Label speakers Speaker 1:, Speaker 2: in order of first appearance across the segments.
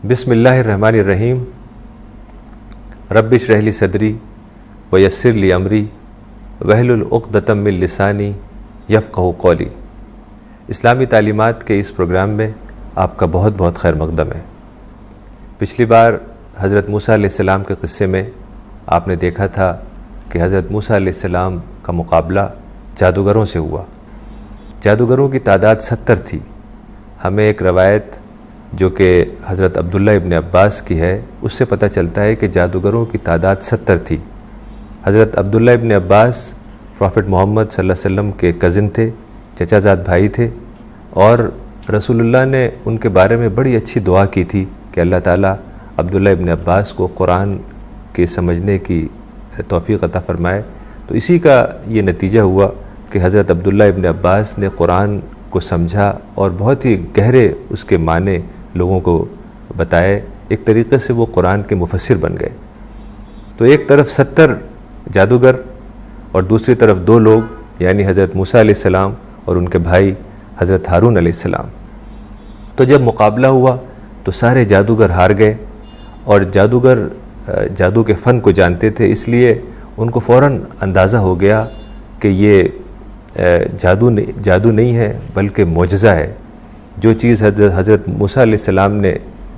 Speaker 1: بسم اللہ الرحمن الرحیم رب اشرح لی صدری ویسر لی امری واحلل عقدۃ من لسانی یفقہوا قولی۔ اسلامی تعلیمات کے اس پروگرام میں آپ کا بہت بہت خیر مقدم ہے۔ پچھلی بار حضرت موسیٰ علیہ السلام کے قصے میں آپ نے دیکھا تھا کہ حضرت موسیٰ علیہ السلام کا مقابلہ جادوگروں سے ہوا۔ جادوگروں کی تعداد 70 تھی۔ ہمیں ایک روایت جو کہ حضرت عبداللہ ابن عباس کی ہے اس سے پتہ چلتا ہے کہ جادوگروں کی تعداد 70 تھی۔ حضرت عبداللہ ابن عباس پروفٹ محمد صلی اللہ علیہ وسلم کے کزن تھے، چچا زاد بھائی تھے، اور رسول اللہ نے ان کے بارے میں بڑی اچھی دعا کی تھی کہ اللہ تعالیٰ عبداللہ ابن عباس کو قرآن کے سمجھنے کی توفیق عطا فرمائے۔ تو اسی کا یہ نتیجہ ہوا کہ حضرت عبداللہ ابن عباس نے قرآن کو سمجھا اور بہت ہی گہرے اس کے معنی لوگوں کو بتائے۔ ایک طریقے سے وہ قرآن کے مفسر بن گئے۔ تو ایک طرف 70 جادوگر اور دوسری طرف 2 لوگ یعنی حضرت موسیٰ علیہ السلام اور ان کے بھائی حضرت ہارون علیہ السلام۔ تو جب مقابلہ ہوا تو سارے جادوگر ہار گئے، اور جادوگر جادو کے فن کو جانتے تھے، اس لیے ان کو فوراً اندازہ ہو گیا کہ یہ جادو نہیں ہے بلکہ معجزہ ہے۔ جو چیز حضرت موسیٰ علیہ السلام نے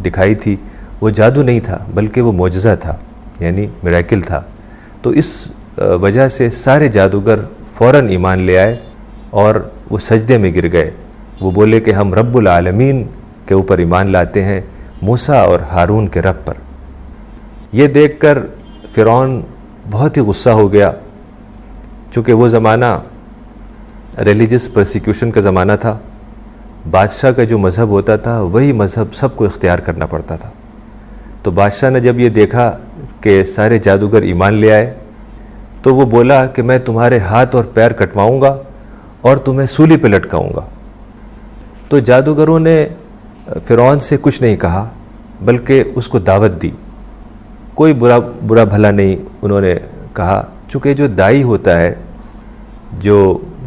Speaker 1: دکھائی تھی وہ جادو نہیں تھا بلکہ وہ معجزہ تھا، یعنی میریکل تھا۔ تو اس وجہ سے سارے جادوگر فوراً ایمان لے آئے اور وہ سجدے میں گر گئے۔ وہ بولے کہ ہم رب العالمین کے اوپر ایمان لاتے ہیں، موسیٰ اور ہارون کے رب پر۔ یہ دیکھ کر فرعون بہت ہی غصہ ہو گیا، چونکہ وہ زمانہ ریلیجس پرسیکیوشن کا زمانہ تھا۔ بادشاہ کا جو مذہب ہوتا تھا وہی مذہب سب کو اختیار کرنا پڑتا تھا۔ تو بادشاہ نے جب یہ دیکھا کہ سارے جادوگر ایمان لے آئے تو وہ بولا کہ میں تمہارے ہاتھ اور پیر کٹواؤں گا اور تمہیں سولی پہ لٹکاؤں گا۔ تو جادوگروں نے فرعون سے کچھ نہیں کہا بلکہ اس کو دعوت دی۔ کوئی برا بھلا نہیں انہوں نے کہا، چونکہ جو داعی ہوتا ہے،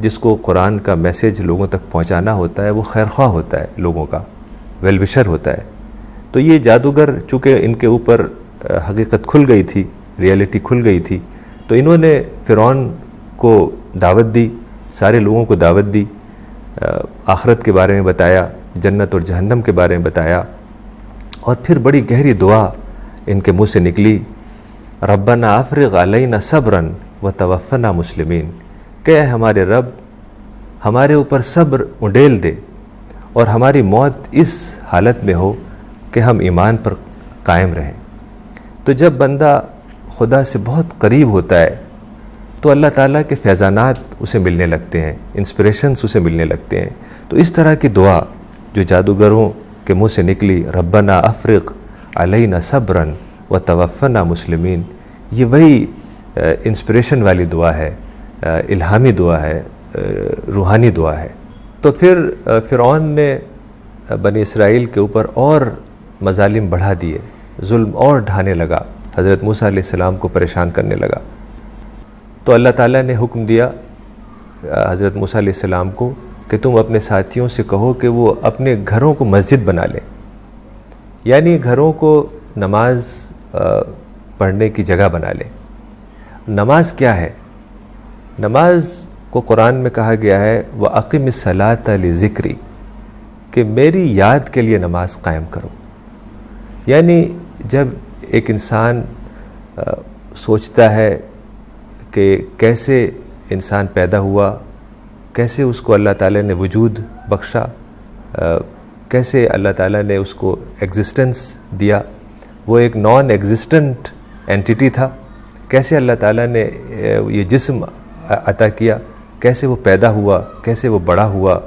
Speaker 1: جس کو قرآن کا میسیج لوگوں تک پہنچانا ہوتا ہے، وہ خیرخواہ ہوتا ہے، لوگوں کا ویل وشر ہوتا ہے۔ تو یہ جادوگر چونکہ ان کے اوپر حقیقت کھل گئی تھی، ریئلٹی کھل گئی تھی، تو انہوں نے فرعون کو دعوت دی، سارے لوگوں کو دعوت دی، آخرت کے بارے میں بتایا، جنت اور جہنم کے بارے میں بتایا، اور پھر بڑی گہری دعا ان کے منہ سے نکلی، ربنا افرغ علینا صبرا وتوفنا مسلمین، کہ ہمارے رب ہمارے اوپر صبر اڈیل دے اور ہماری موت اس حالت میں ہو کہ ہم ایمان پر قائم رہیں۔ تو جب بندہ خدا سے بہت قریب ہوتا ہے تو اللہ تعالیٰ کے فیضانات اسے ملنے لگتے ہیں، انسپریشنز اسے ملنے لگتے ہیں۔ تو اس طرح کی دعا جو جادوگروں کے منہ سے نکلی، ربنا افرغ علینا صبرا وتوفنا مسلمین، یہ وہی انسپریشن والی دعا ہے، الہامی دعا ہے، روحانی دعا ہے۔ تو پھر فرعون نے بنی اسرائیل کے اوپر اور مظالم بڑھا دیے، ظلم اور ڈھانے لگا، حضرت موسیٰ علیہ السلام کو پریشان کرنے لگا۔ تو اللہ تعالیٰ نے حکم دیا حضرت موسیٰ علیہ السلام کو کہ تم اپنے ساتھیوں سے کہو کہ وہ اپنے گھروں کو مسجد بنا لیں، یعنی گھروں کو نماز پڑھنے کی جگہ بنا لیں۔ نماز کیا ہے؟ نماز کو قرآن میں کہا گیا ہے وَأَقِمِ الصَّلَاةَ لِذِكْرِي، کہ میری یاد کے لیے نماز قائم کرو۔ یعنی جب ایک انسان سوچتا ہے کہ کیسے انسان پیدا ہوا، کیسے اس کو اللہ تعالیٰ نے وجود بخشا، کیسے اللہ تعالیٰ نے اس کو ایگزسٹنس دیا، وہ ایک نان ایگزسٹنٹ اینٹیٹی تھا، کیسے اللہ تعالیٰ نے یہ جسم عطا کیا، کیسے وہ پیدا ہوا، کیسے وہ بڑا ہوا،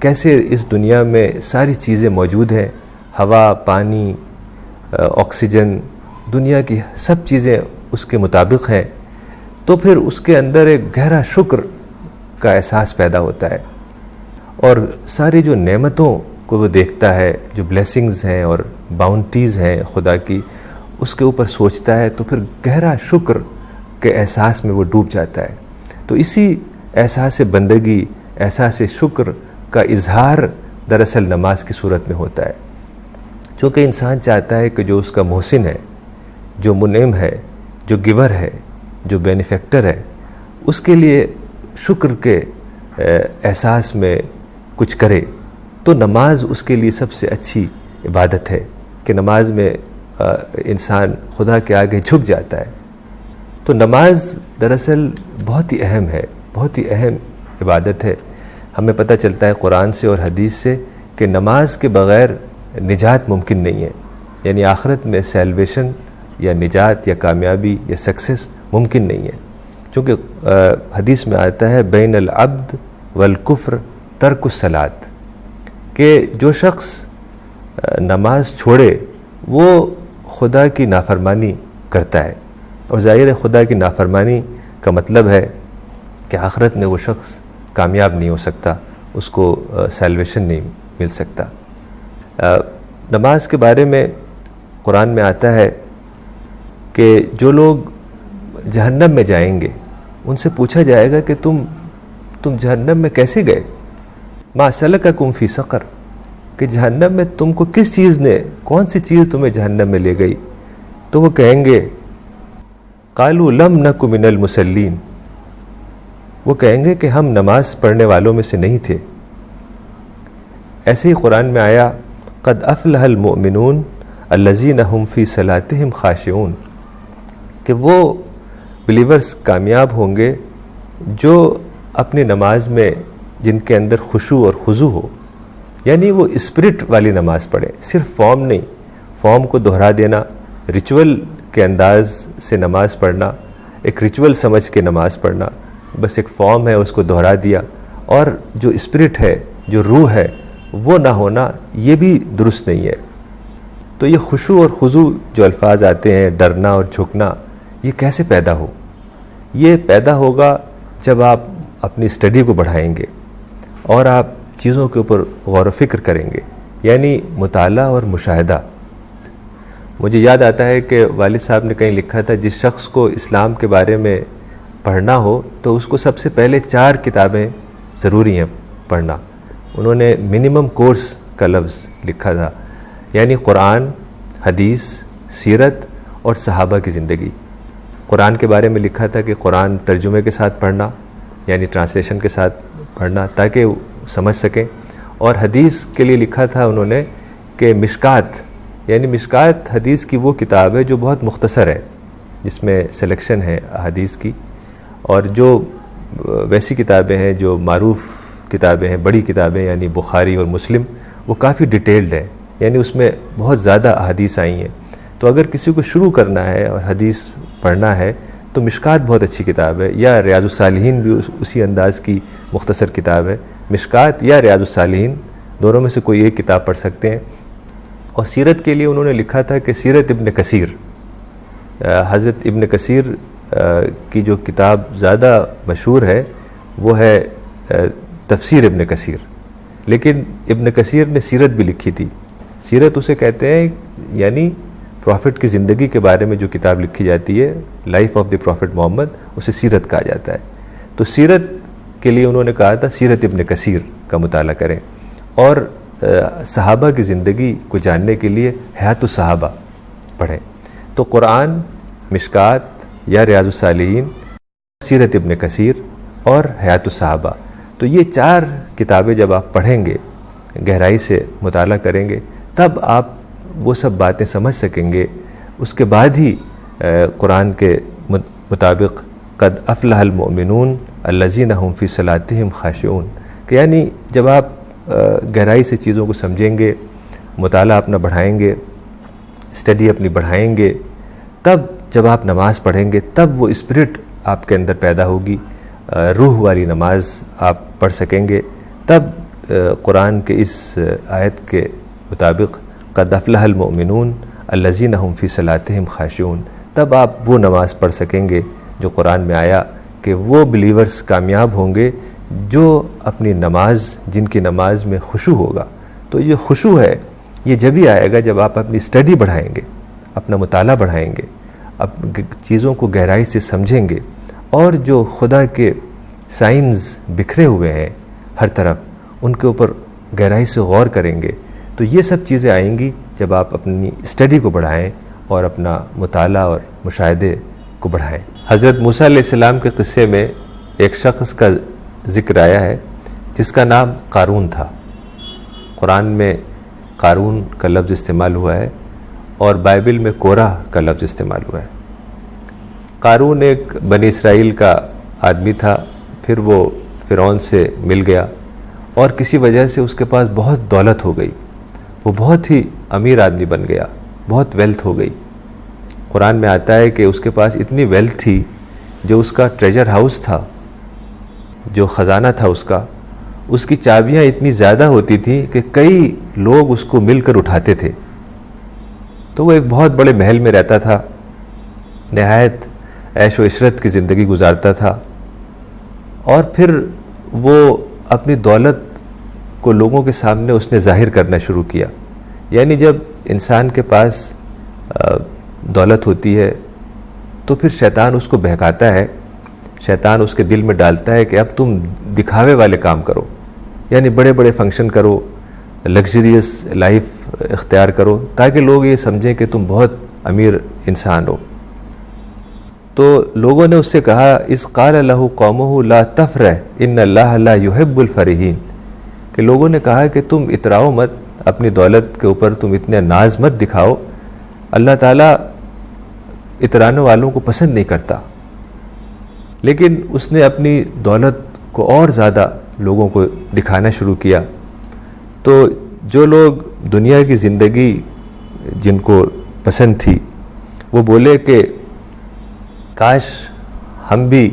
Speaker 1: کیسے اس دنیا میں ساری چیزیں موجود ہیں، ہوا، پانی، آکسیجن، دنیا کی سب چیزیں اس کے مطابق ہیں۔ تو پھر اس کے اندر ایک گہرا شکر کا احساس پیدا ہوتا ہے، اور ساری جو نعمتوں کو وہ دیکھتا ہے، جو بلیسنگز ہیں اور باؤنٹیز ہیں خدا کی، اس کے اوپر سوچتا ہے، تو پھر گہرا شکر کے احساس میں وہ ڈوب جاتا ہے۔ تو اسی احساس بندگی، احساس شکر کا اظہار دراصل نماز کی صورت میں ہوتا ہے۔ چونکہ انسان چاہتا ہے کہ جو اس کا محسن ہے، جو منعم ہے، جو گیور ہے، جو بینیفیکٹر ہے، اس کے لیے شکر کے احساس میں کچھ کرے، تو نماز اس کے لیے سب سے اچھی عبادت ہے کہ نماز میں انسان خدا کے آگے جھک جاتا ہے۔ تو نماز دراصل بہت ہی اہم ہے، بہت ہی اہم عبادت ہے۔ ہمیں پتہ چلتا ہے قرآن سے اور حدیث سے کہ نماز کے بغیر نجات ممکن نہیں ہے، یعنی آخرت میں سیلویشن یا نجات یا کامیابی یا سکسیس ممکن نہیں ہے، چونکہ حدیث میں آتا ہے بین العبد والکفر ترک الصلاۃ، کہ جو شخص نماز چھوڑے وہ خدا کی نافرمانی کرتا ہے، اور ظاہر ہے خدا کی نافرمانی کا مطلب ہے کہ آخرت میں وہ شخص کامیاب نہیں ہو سکتا، اس کو سیلویشن نہیں مل سکتا۔ نماز کے بارے میں قرآن میں آتا ہے کہ جو لوگ جہنم میں جائیں گے ان سے پوچھا جائے گا کہ تم جہنم میں کیسے گئے؟ ما سلککم فی سقر، کہ جہنم میں تم کو کس چیز نے، کون سی چیز تمہیں جہنم میں لے گئی؟ تو وہ کہیں گے قالوا لم نک من المصلین، وہ کہیں گے کہ ہم نماز پڑھنے والوں میں سے نہیں تھے۔ ایسے ہی قرآن میں آیا قد افلح المؤمنون الذین هم فی صلاتهم خاشعون، کہ وہ بلیورز کامیاب ہوں گے جو اپنی نماز میں جن کے اندر خشوع اور خضوع ہو، یعنی وہ اسپرٹ والی نماز پڑھے، صرف فارم نہیں، فارم کو دہرا دینا، ریچول کے انداز سے نماز پڑھنا، ایک ریچول سمجھ کے نماز پڑھنا، بس ایک فارم ہے اس کو دہرا دیا، اور جو اسپرٹ ہے، جو روح ہے، وہ نہ ہونا، یہ بھی درست نہیں ہے۔ تو یہ خشوع اور خضوع جو الفاظ آتے ہیں، ڈرنا اور جھکنا، یہ کیسے پیدا ہو؟ یہ پیدا ہوگا جب آپ اپنی اسٹڈی کو بڑھائیں گے اور آپ چیزوں کے اوپر غور و فکر کریں گے، یعنی مطالعہ اور مشاہدہ۔ مجھے یاد آتا ہے کہ والد صاحب نے کہیں لکھا تھا جس شخص کو اسلام کے بارے میں پڑھنا ہو تو اس کو سب سے پہلے 4 کتابیں ضروری ہیں پڑھنا۔ انہوں نے منیمم کورس کا لفظ لکھا تھا، یعنی قرآن، حدیث، سیرت اور صحابہ کی زندگی۔ قرآن کے بارے میں لکھا تھا کہ قرآن ترجمے کے ساتھ پڑھنا، یعنی ٹرانسلیشن کے ساتھ پڑھنا تاکہ سمجھ سکیں، اور حدیث کے لیے لکھا تھا انہوں نے کہ مشکات، یعنی مشکات حدیث کی وہ کتاب ہے جو بہت مختصر ہے، جس میں سلیکشن ہے حدیث کی، اور جو ویسی کتابیں ہیں جو معروف کتابیں ہیں، بڑی کتابیں یعنی بخاری اور مسلم، وہ کافی ڈیٹیلڈ ہیں، یعنی اس میں بہت زیادہ احادیث آئی ہیں۔ تو اگر کسی کو شروع کرنا ہے اور حدیث پڑھنا ہے تو مشکات بہت اچھی کتاب ہے، یا ریاض الصالحین بھی اسی انداز کی مختصر کتاب ہے۔ مشکات یا ریاض الصالحین دونوں میں سے کوئی ایک کتاب پڑھ سکتے ہیں۔ اور سیرت کے لیے انہوں نے لکھا تھا کہ سیرت ابن کثیر، حضرت ابن کثیر کی جو کتاب زیادہ مشہور ہے وہ ہے تفسیر ابن کثیر، لیکن ابن کثیر نے سیرت بھی لکھی تھی۔ سیرت اسے کہتے ہیں، یعنی پروفٹ کی زندگی کے بارے میں جو کتاب لکھی جاتی ہے، لائف آف دی پروفٹ محمد، اسے سیرت کہا جاتا ہے۔ تو سیرت کے لیے انہوں نے کہا تھا سیرت ابن کثیر کا مطالعہ کریں، اور صحابہ کی زندگی کو جاننے کے لیے حیات الصحابہ پڑھیں۔ تو قرآن، مشکات یا ریاض الصالحین، سیرت ابن کثیر اور حیات الصحابہ، تو یہ 4 کتابیں جب آپ پڑھیں گے، گہرائی سے مطالعہ کریں گے، تب آپ وہ سب باتیں سمجھ سکیں گے۔ اس کے بعد ہی قرآن کے مطابق قد افلح المؤمنون الذین هم فی صلاتهم خاشعون، کہ یعنی جب آپ گہرائی سے چیزوں کو سمجھیں گے، مطالعہ اپنا بڑھائیں گے، اسٹڈی اپنی بڑھائیں گے، تب جب آپ نماز پڑھیں گے تب وہ اسپرٹ آپ کے اندر پیدا ہوگی، روح والی نماز آپ پڑھ سکیں گے۔ تب قرآن کے اس آیت کے مطابق قد افلح المؤمنون الذین هم فی صلاتهم خاشعون، تب آپ وہ نماز پڑھ سکیں گے جو قرآن میں آیا کہ وہ بلیورز کامیاب ہوں گے جو اپنی نماز، جن کی نماز میں خشوع ہوگا۔ تو یہ خشوع ہے، یہ جبھی آئے گا جب آپ اپنی اسٹڈی بڑھائیں گے، اپنا مطالعہ بڑھائیں گے، چیزوں کو گہرائی سے سمجھیں گے، اور جو خدا کے سائنز بکھرے ہوئے ہیں ہر طرف، ان کے اوپر گہرائی سے غور کریں گے، تو یہ سب چیزیں آئیں گی جب آپ اپنی اسٹڈی کو بڑھائیں اور اپنا مطالعہ اور مشاہدے کو بڑھائیں۔ حضرت موسیٰ علیہ السلام کے قصے میں ایک شخص کا ذکر آیا ہے جس کا نام قارون تھا۔ قرآن میں قارون کا لفظ استعمال ہوا ہے اور بائبل میں کورہ کا لفظ استعمال ہوا ہے۔ قارون ایک بنی اسرائیل کا آدمی تھا، پھر وہ فرعون سے مل گیا اور کسی وجہ سے اس کے پاس بہت دولت ہو گئی، وہ بہت ہی امیر آدمی بن گیا، بہت ویلتھ ہو گئی۔ قرآن میں آتا ہے کہ اس کے پاس اتنی ویلتھ تھی، جو اس کا ٹریجر ہاؤس تھا، جو خزانہ تھا اس کی چابیاں اتنی زیادہ ہوتی تھیں کہ کئی لوگ اس کو مل کر اٹھاتے تھے۔ تو وہ ایک بہت بڑے محل میں رہتا تھا، نہایت عیش و عشرت کی زندگی گزارتا تھا، اور پھر وہ اپنی دولت کو لوگوں کے سامنے اس نے ظاہر کرنا شروع کیا۔ یعنی جب انسان کے پاس دولت ہوتی ہے تو پھر شیطان اس کو بہکاتا ہے، شیطان اس کے دل میں ڈالتا ہے کہ اب تم دکھاوے والے کام کرو، یعنی بڑے بڑے فنکشن کرو، لگژریس لائف اختیار کرو، تاکہ لوگ یہ سمجھیں کہ تم بہت امیر انسان ہو۔ تو لوگوں نے اس سے کہا، اذ قال له قومه لا تفرح ان اللہ لا يحب الفرحین، کہ لوگوں نے کہا کہ تم اتراؤ مت، اپنی دولت کے اوپر تم اتنے ناز مت دکھاؤ، اللہ تعالیٰ اترانے والوں کو پسند نہیں کرتا۔ لیکن اس نے اپنی دولت کو اور زیادہ لوگوں کو دکھانا شروع کیا۔ تو جو لوگ دنیا کی زندگی جن کو پسند تھی، وہ بولے کہ کاش ہم بھی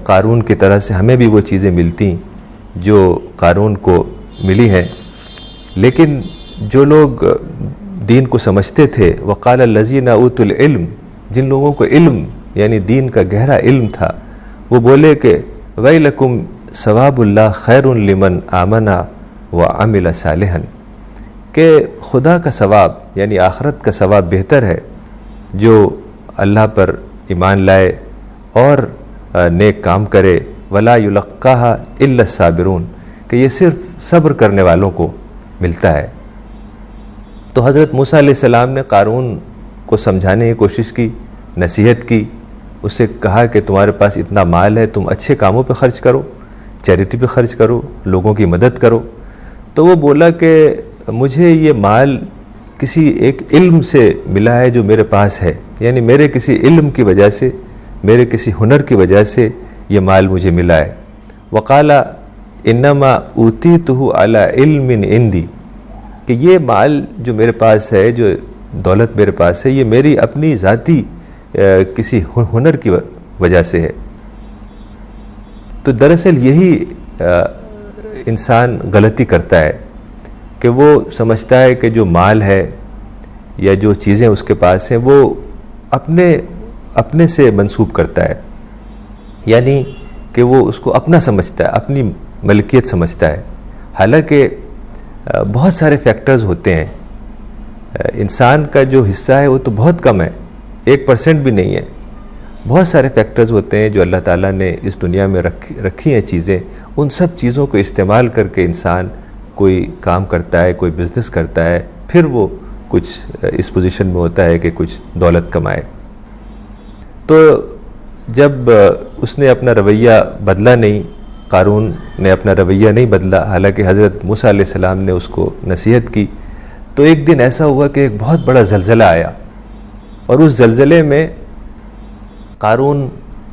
Speaker 1: قارون کی طرح سے ہمیں بھی وہ چیزیں ملتی جو قارون کو ملی ہیں۔ لیکن جو لوگ دین کو سمجھتے تھے، وقال الذین اوتوا العلم، جن لوگوں کو علم یعنی دین کا گہرا علم تھا، وہ بولے کہ ویلکم ثواب اللہ خیر لمن آمن وعمل صالحا، کہ خدا کا ثواب یعنی آخرت کا ثواب بہتر ہے جو اللہ پر ایمان لائے اور نیک کام کرے، ولا یلقاھا الا الصابرون، کہ یہ صرف صبر کرنے والوں کو ملتا ہے۔ تو حضرت موسیٰ علیہ السلام نے قارون کو سمجھانے کی کوشش کی، نصیحت کی، اس سے کہا کہ تمہارے پاس اتنا مال ہے، تم اچھے کاموں پہ خرچ کرو، چیریٹی پہ خرچ کرو، لوگوں کی مدد کرو۔ تو وہ بولا کہ مجھے یہ مال کسی ایک علم سے ملا ہے جو میرے پاس ہے، یعنی میرے کسی علم کی وجہ سے، میرے کسی ہنر کی وجہ سے یہ مال مجھے ملا ہے۔ وقال انما اوتیتہ علی علم عندی، کہ یہ مال جو میرے پاس ہے، جو دولت میرے پاس ہے، یہ میری اپنی ذاتی کسی ہنر کی وجہ سے ہے۔ تو دراصل یہی انسان غلطی کرتا ہے کہ وہ سمجھتا ہے کہ جو مال ہے یا جو چیزیں اس کے پاس ہیں وہ اپنے سے منسوب کرتا ہے، یعنی کہ وہ اس کو اپنا سمجھتا ہے، اپنی ملکیت سمجھتا ہے، حالانکہ بہت سارے فیکٹرز ہوتے ہیں۔ انسان کا جو حصہ ہے وہ تو بہت کم ہے، 1% بھی نہیں ہے۔ بہت سارے فیکٹرز ہوتے ہیں جو اللہ تعالیٰ نے اس دنیا میں رکھی ہیں چیزیں، ان سب چیزوں کو استعمال کر کے انسان کوئی کام کرتا ہے، کوئی بزنس کرتا ہے، پھر وہ کچھ اس پوزیشن میں ہوتا ہے کہ کچھ دولت کمائے۔ تو جب اس نے اپنا رویہ بدلا نہیں، قارون نے اپنا رویہ نہیں بدلا، حالانکہ حضرت موسیٰ علیہ السلام نے اس کو نصیحت کی، تو ایک دن ایسا ہوا کہ ایک بہت بڑا زلزلہ آیا، اور اس زلزلے میں قارون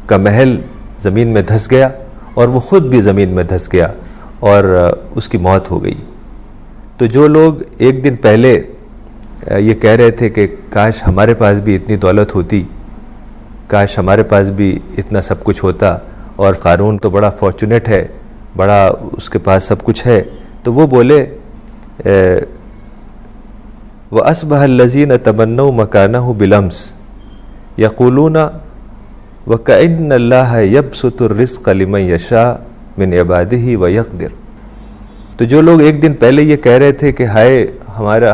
Speaker 1: کا محل زمین میں دھس گیا اور وہ خود بھی زمین میں دھس گیا اور اس کی موت ہو گئی۔ تو جو لوگ ایک دن پہلے یہ کہہ رہے تھے کہ کاش ہمارے پاس بھی اتنی دولت ہوتی، کاش ہمارے پاس بھی اتنا سب کچھ ہوتا، اور قارون تو بڑا فارچونیٹ ہے، بڑا اس کے پاس سب کچھ ہے، تو وہ بولے وَأَصْبَحَ الَّذِينَ تَمَنَّوْا مَكَانَهُ بِالْأَمْسِ يَقُولُونَ وَكَأَنَّ اللَّهَ يَبْسُطُ الرِّزْقَ لِمَن يَشَاءُ مِنْ عِبَادِهِ وَيَقْدِرُ۔ تو جو لوگ ایک دن پہلے یہ کہہ رہے تھے کہ ہائے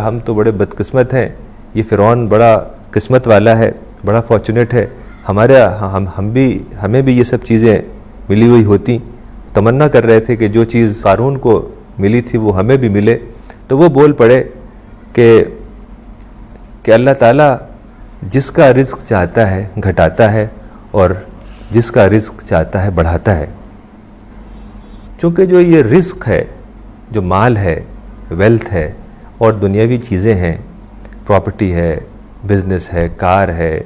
Speaker 1: ہم تو بڑے بدقسمت ہیں، یہ فرعون بڑا قسمت والا ہے، بڑا فارچونیٹ ہے، ہمیں بھی یہ سب چیزیں ملی ہوئی ہوتی، تمنا کر رہے تھے کہ جو چیز قارون کو ملی تھی وہ ہمیں بھی ملے، تو وہ بول پڑے کہ کہ اللہ تعالیٰ جس کا رزق چاہتا ہے گھٹاتا ہے اور جس کا رزق چاہتا ہے بڑھاتا ہے. چونکہ جو یہ رزق ہے، جو مال ہے، ویلتھ ہے اور دنیاوی چیزیں ہیں، پراپرٹی ہے، بزنس ہے، کار ہے،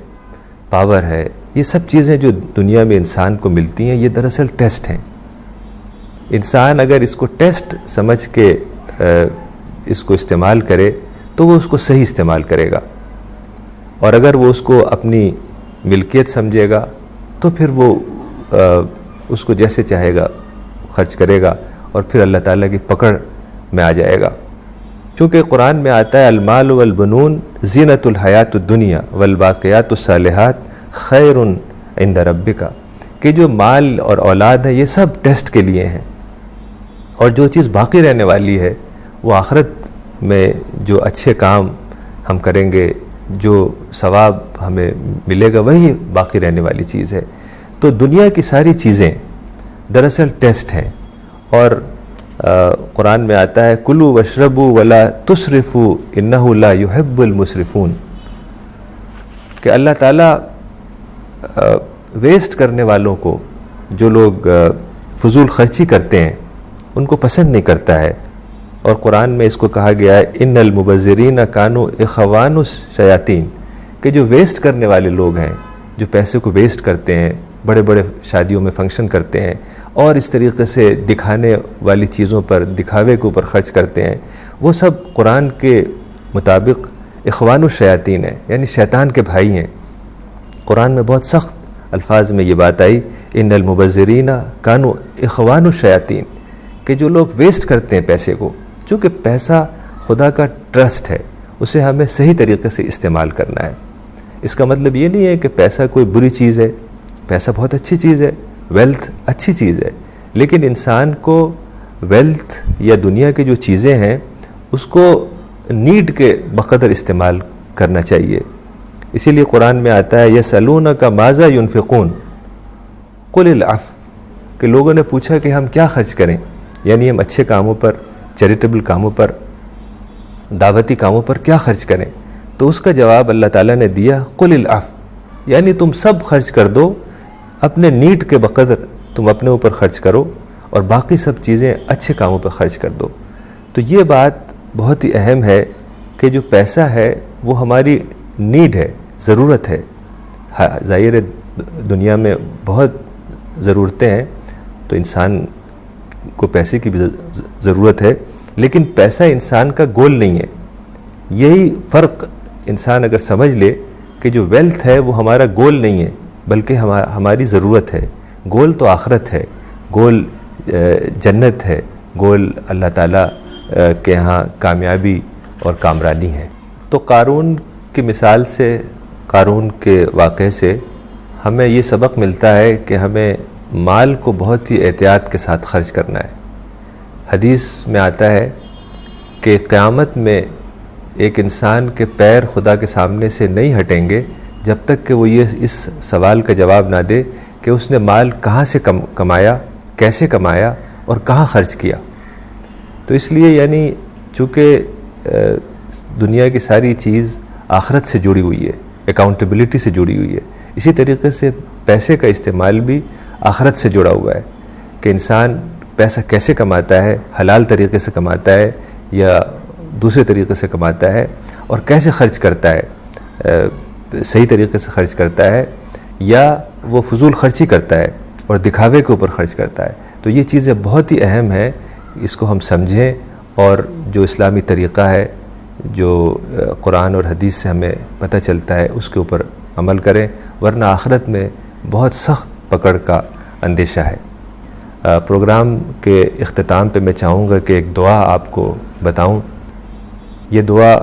Speaker 1: پاور ہے، یہ سب چیزیں جو دنیا میں انسان کو ملتی ہیں، یہ دراصل ٹیسٹ ہیں. انسان اگر اس کو ٹیسٹ سمجھ کے اس کو استعمال کرے تو وہ اس کو صحیح استعمال کرے گا، اور اگر وہ اس کو اپنی ملکیت سمجھے گا تو پھر وہ اس کو جیسے چاہے گا خرچ کرے گا اور پھر اللہ تعالیٰ کی پکڑ میں آ جائے گا. چونکہ قرآن میں آتا ہے المال والبنون زینت الحیات الدنیا والباقیات الصالحات خیر عند ربک، کہ جو مال اور اولاد ہے یہ سب ٹیسٹ کے لیے ہیں، اور جو چیز باقی رہنے والی ہے وہ آخرت میں جو اچھے کام ہم کریں گے، جو ثواب ہمیں ملے گا، وہی باقی رہنے والی چیز ہے. تو دنیا کی ساری چیزیں دراصل ٹیسٹ ہیں. اور قرآن میں آتا ہے کلوا واشربوا ولا تسرفوا انہ لا یحب المسرفون، کہ اللہ تعالیٰ ویسٹ کرنے والوں کو، جو لوگ فضول خرچی کرتے ہیں، ان کو پسند نہیں کرتا ہے. اور قرآن میں اس کو کہا گیا ہے ان المبذرین کانوا اخوان الشیاطین، کہ جو ویسٹ کرنے والے لوگ ہیں، جو پیسے کو ویسٹ کرتے ہیں، بڑے بڑے شادیوں میں فنکشن کرتے ہیں اور اس طریقے سے دکھانے والی چیزوں پر، دکھاوے کے اوپر خرچ کرتے ہیں، وہ سب قرآن کے مطابق اخوان الشیاطین ہیں، یعنی شیطان کے بھائی ہیں. قرآن میں بہت سخت الفاظ میں یہ بات آئی ان المبذرین کانوا اخوان الشیاطین، کہ جو لوگ ویسٹ کرتے ہیں پیسے کو، چونکہ پیسہ خدا کا ٹرسٹ ہے، اسے ہمیں صحیح طریقے سے استعمال کرنا ہے. اس کا مطلب یہ نہیں ہے کہ پیسہ کوئی بری چیز ہے، پیسہ بہت اچھی چیز ہے، ویلتھ اچھی چیز ہے، لیکن انسان کو ویلتھ یا دنیا کی جو چیزیں ہیں اس کو نیڈ کے بقدر استعمال کرنا چاہیے. اسی لیے قرآن میں آتا ہے یسألونک ماذا ينفقون قل العفو، کہ لوگوں نے پوچھا کہ ہم کیا خرچ کریں، یعنی ہم اچھے کاموں پر، چیریٹیبل کاموں پر، دعوتی کاموں پر کیا خرچ کریں. تو اس کا جواب اللہ تعالیٰ نے دیا قل العفو، یعنی تم سب خرچ کر دو، اپنے نیڈ کے بقدر تم اپنے اوپر خرچ کرو اور باقی سب چیزیں اچھے کاموں پر خرچ کر دو. تو یہ بات بہت ہی اہم ہے کہ جو پیسہ ہے وہ ہماری نیڈ ہے، ضرورت ہے. ظاہر دنیا میں بہت ضرورتیں ہیں تو انسان کو پیسے کی بھی ضرورت ہے، لیکن پیسہ انسان کا گول نہیں ہے. یہی فرق انسان اگر سمجھ لے کہ جو ویلتھ ہے وہ ہمارا گول نہیں ہے بلکہ ہماری ضرورت ہے. گول تو آخرت ہے، گول جنت ہے، گول اللہ تعالیٰ کے یہاں کامیابی اور کامرانی ہے. تو قارون کی مثال سے، قارون کے واقعے سے ہمیں یہ سبق ملتا ہے کہ ہمیں مال کو بہت ہی احتیاط کے ساتھ خرچ کرنا ہے. حدیث میں آتا ہے کہ قیامت میں ایک انسان کے پیر خدا کے سامنے سے نہیں ہٹیں گے جب تک کہ وہ اس سوال کا جواب نہ دے کہ اس نے مال کہاں سے کمایا، کیسے کمایا اور کہاں خرچ کیا. تو اس لیے یعنی چونکہ دنیا کی ساری چیز آخرت سے جڑی ہوئی ہے، اکاؤنٹیبلٹی سے جڑی ہوئی ہے، اسی طریقے سے پیسے کا استعمال بھی آخرت سے جڑا ہوا ہے کہ انسان پیسہ کیسے کماتا ہے، حلال طریقے سے کماتا ہے یا دوسرے طریقے سے کماتا ہے، اور کیسے خرچ کرتا ہے، صحیح طریقے سے خرچ کرتا ہے یا وہ فضول خرچی کرتا ہے اور دکھاوے کے اوپر خرچ کرتا ہے. تو یہ چیزیں بہت ہی اہم ہیں، اس کو ہم سمجھیں اور جو اسلامی طریقہ ہے، جو قرآن اور حدیث سے ہمیں پتہ چلتا ہے اس کے اوپر عمل کریں، ورنہ آخرت میں بہت سخت پکڑ کا اندیشہ ہے. پروگرام کے اختتام پہ میں چاہوں گا کہ ایک دعا آپ کو بتاؤں. یہ دعا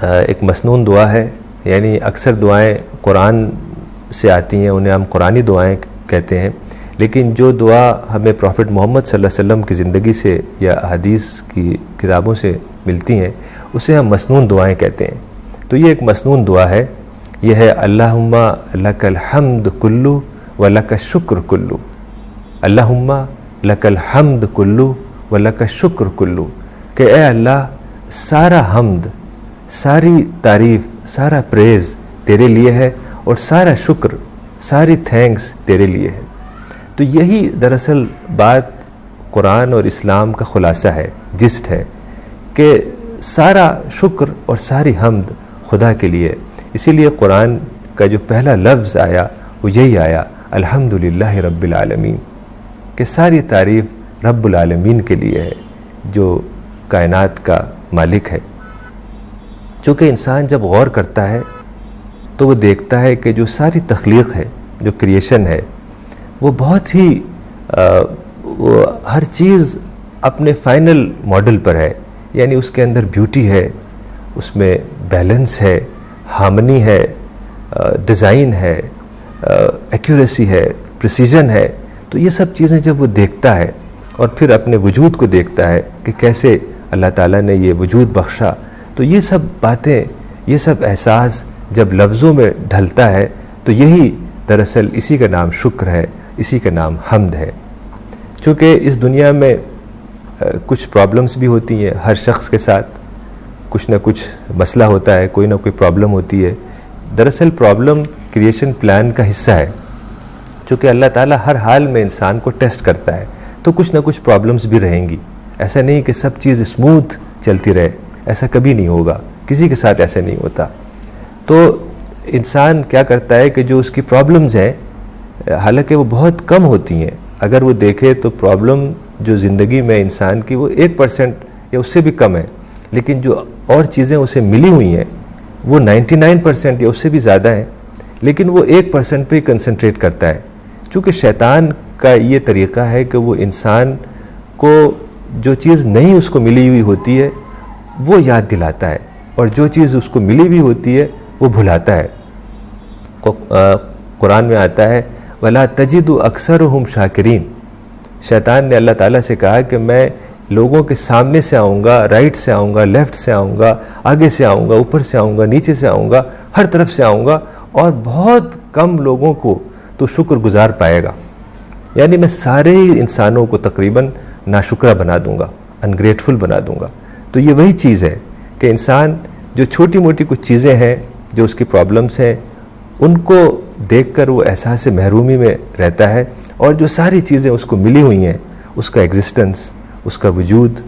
Speaker 1: ایک مسنون دعا ہے، یعنی اکثر دعائیں قرآن سے آتی ہیں، انہیں ہم قرآنی دعائیں کہتے ہیں، لیکن جو دعا ہمیں پروفٹ محمد صلی اللہ علیہ وسلم کی زندگی سے یا حدیث کی کتابوں سے ملتی ہیں اسے ہم مسنون دعائیں کہتے ہیں. تو یہ ایک مسنون دعا ہے، یہ ہے اللہم لک الحمد کلو و لک الشکر کلو. اللہم لک الحمد کلو و لک الشکر کلو، کہ اے اللہ سارا حمد، ساری تعریف سارا پریز تیرے لیے ہے اور سارا شکر، ساری تھینکس تیرے لیے ہے۔ تو یہی دراصل بات قرآن اور اسلام کا خلاصہ ہے، جسٹ ہے، کہ سارا شکر اور ساری حمد خدا کے لیے۔ اسی لیے قرآن کا جو پہلا لفظ آیا وہ یہی آیا، الحمدللہ رب العالمین، کہ ساری تعریف رب العالمین کے لیے ہے جو کائنات کا مالک ہے۔ چونکہ انسان جب غور کرتا ہے تو وہ دیکھتا ہے کہ جو ساری تخلیق ہے، جو کریشن ہے، وہ بہت ہی ہر چیز اپنے فائنل ماڈل پر ہے، یعنی اس کے اندر بیوٹی ہے، اس میں بیلنس ہے، ہارمنی ہے، ڈیزائن ہے، ایکوریسی ہے، پریسیجن ہے۔ تو یہ سب چیزیں جب وہ دیکھتا ہے اور پھر اپنے وجود کو دیکھتا ہے کہ کیسے اللہ تعالیٰ نے یہ وجود بخشا، تو یہ سب باتیں، یہ سب احساس جب لفظوں میں ڈھلتا ہے تو یہی دراصل اسی کا نام شکر ہے، اسی کا نام حمد ہے۔ چونکہ اس دنیا میں کچھ پرابلمز بھی ہوتی ہیں، ہر شخص کے ساتھ کچھ نہ کچھ مسئلہ ہوتا ہے، کوئی نہ کوئی پرابلم ہوتی ہے۔ دراصل پرابلم کریشن پلان کا حصہ ہے، چونکہ اللہ تعالیٰ ہر حال میں انسان کو ٹیسٹ کرتا ہے، تو کچھ نہ کچھ پرابلمز بھی رہیں گی۔ ایسا نہیں کہ سب چیز اسموتھ چلتی رہے، ایسا کبھی نہیں ہوگا، کسی کے ساتھ ایسا نہیں ہوتا۔ تو انسان کیا کرتا ہے کہ جو اس کی پرابلمز ہیں، حالانکہ وہ بہت کم ہوتی ہیں، اگر وہ دیکھے تو پرابلم جو زندگی میں انسان کی وہ 1% یا اس سے بھی کم ہے، لیکن جو اور چیزیں اسے ملی ہوئی ہیں وہ 99% یا اس سے بھی زیادہ ہیں، لیکن وہ 1% پہ ہی کنسنٹریٹ کرتا ہے۔ چونکہ شیطان کا یہ طریقہ ہے کہ وہ انسان کو جو چیز نہیں اس کو ملی ہوئی ہوتی ہے وہ یاد دلاتا ہے، اور جو چیز اس کو ملی ہوئی ہوتی ہے وہ بھلاتا ہے۔ قرآن میں آتا ہے وَلَا تَجِدُ أَكْثَرُهُمْ شَاكِرِينَ، شیطان نے اللہ تعالیٰ سے کہا کہ میں لوگوں کے سامنے سے آؤں گا، رائٹ سے آؤں گا، لیفٹ سے آؤں گا، آگے سے آؤں گا، اوپر سے آؤں گا، نیچے سے آؤں گا، ہر طرف سے آؤں گا، اور بہت کم لوگوں کو تو شکر گزار پائے گا، یعنی میں سارے ہی انسانوں کو تقریباً ناشکرہ بنا دوں گا، انگریٹفل بنا دوں گا۔ تو یہ وہی چیز ہے کہ انسان جو چھوٹی موٹی کچھ چیزیں ہیں، جو اس کی پرابلمس ہیں، ان کو دیکھ کر وہ احساس محرومی میں رہتا ہے، اور جو ساری چیزیں اس کو ملی ہوئی ہیں، اس کا ایگزسٹنس، اس کا وجود،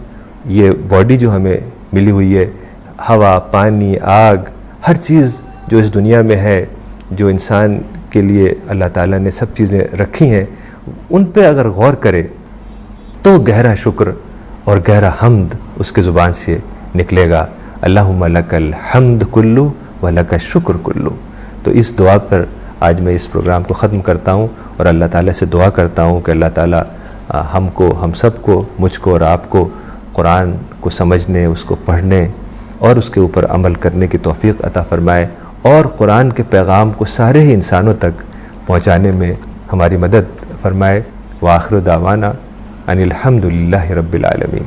Speaker 1: یہ باڈی جو ہمیں ملی ہوئی ہے، ہوا، پانی، آگ، ہر چیز جو اس دنیا میں ہے، جو انسان کے لیے اللہ تعالیٰ نے سب چیزیں رکھی ہیں، ان پہ اگر غور کرے تو گہرا شکر اور گہرا حمد اس کے زبان سے نکلے گا۔ اللہم لک الحمد کلو و لک الشکر کلو۔ تو اس دعا پر آج میں اس پروگرام کو ختم کرتا ہوں، اور اللہ تعالیٰ سے دعا کرتا ہوں کہ اللہ تعالیٰ ہم سب کو، مجھ کو اور آپ کو قرآن کو سمجھنے، اس کو پڑھنے اور اس کے اوپر عمل کرنے کی توفیق عطا فرمائے، اور قرآن کے پیغام کو سارے ہی انسانوں تک پہنچانے میں ہماری مدد فرمائے۔ وآخر دعوانا ان الحمد للہ رب العالمین۔